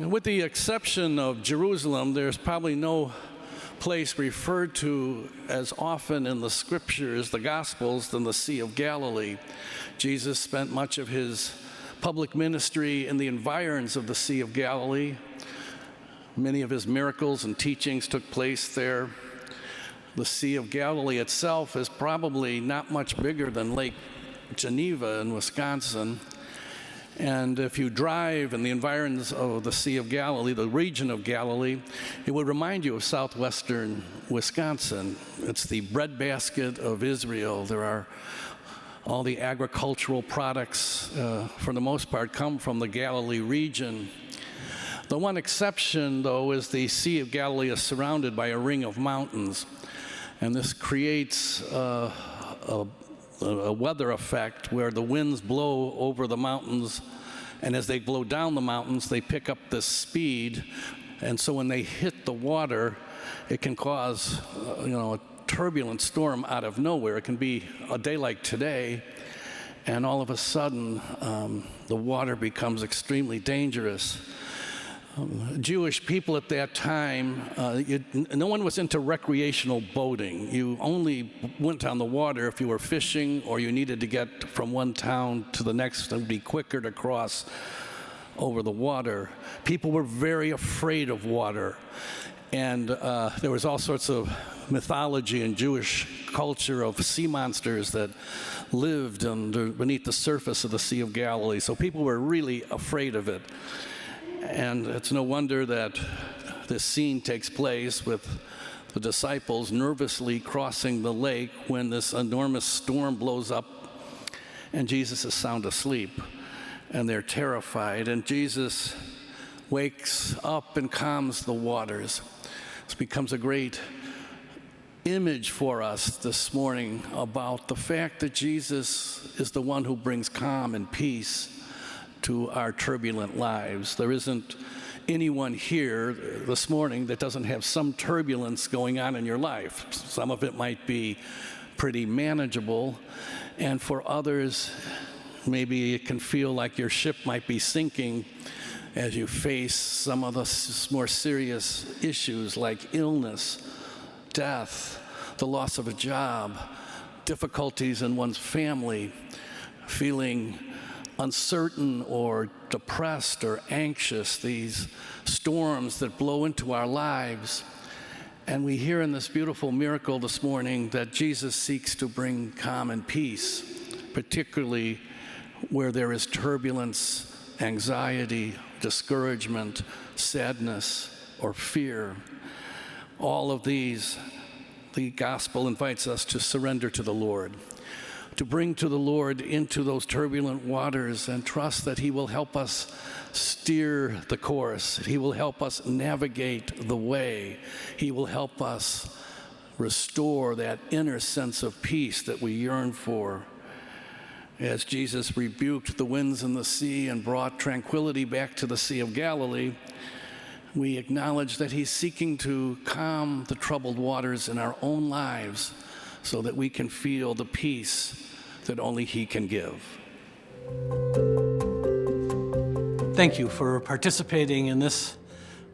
With the exception of Jerusalem, there's probably no place referred to as often in the scriptures, the Gospels, than the Sea of Galilee. Jesus spent much of his public ministry in the environs of the Sea of Galilee. Many of his miracles and teachings took place there. The Sea of Galilee itself is probably not much bigger than Lake Geneva in Wisconsin. And if you drive in the environs of the Sea of Galilee, the region of Galilee, it would remind you of southwestern Wisconsin. It's the breadbasket of Israel. There are all the agricultural products, for the most part, come from the Galilee region. The one exception, though, is the Sea of Galilee is surrounded by a ring of mountains. And this creates a weather effect where the winds blow over the mountains, and as they blow down the mountains, they pick up this speed, and so when they hit the water, it can cause a turbulent storm out of nowhere. It can be a day like today, and all of a sudden, the water becomes extremely dangerous. Jewish people at that time, no one was into recreational boating. You only went on the water if you were fishing or you needed to get from one town to the next. It would be quicker to cross over the water. People were very afraid of water. And there was all sorts of mythology in Jewish culture of sea monsters that lived beneath the surface of the Sea of Galilee. So people were really afraid of it. And it's no wonder that this scene takes place with the disciples nervously crossing the lake when this enormous storm blows up and Jesus is sound asleep and they're terrified. And Jesus wakes up and calms the waters. This becomes a great image for us this morning about the fact that Jesus is the one who brings calm and peace to our turbulent lives. There isn't anyone here this morning that doesn't have some turbulence going on in your life. Some of it might be pretty manageable, and for others, maybe it can feel like your ship might be sinking as you face some of the more serious issues like illness, death, the loss of a job, difficulties in one's family, feeling uncertain or depressed or anxious, these storms that blow into our lives. And we hear in this beautiful miracle this morning that Jesus seeks to bring calm and peace, particularly where there is turbulence, anxiety, discouragement, sadness, or fear. All of these, the gospel invites us to surrender to the Lord, to bring to the Lord into those turbulent waters and trust that He will help us steer the course. He will help us navigate the way. He will help us restore that inner sense of peace that we yearn for. As Jesus rebuked the winds and the sea and brought tranquility back to the Sea of Galilee, we acknowledge that He's seeking to calm the troubled waters in our own lives so that we can feel the peace that only He can give. Thank you for participating in this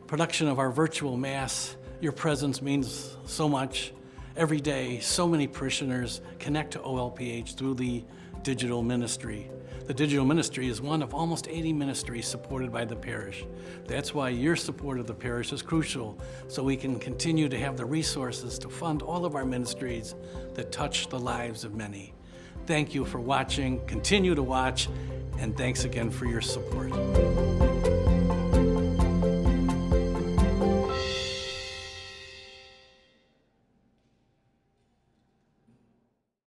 production of our virtual Mass. Your presence means so much. Every day, so many parishioners connect to OLPH through the digital ministry. The digital ministry is one of almost 80 ministries supported by the parish. That's why your support of the parish is crucial, so we can continue to have the resources to fund all of our ministries that touch the lives of many. Thank you for watching, continue to watch, and thanks again for your support.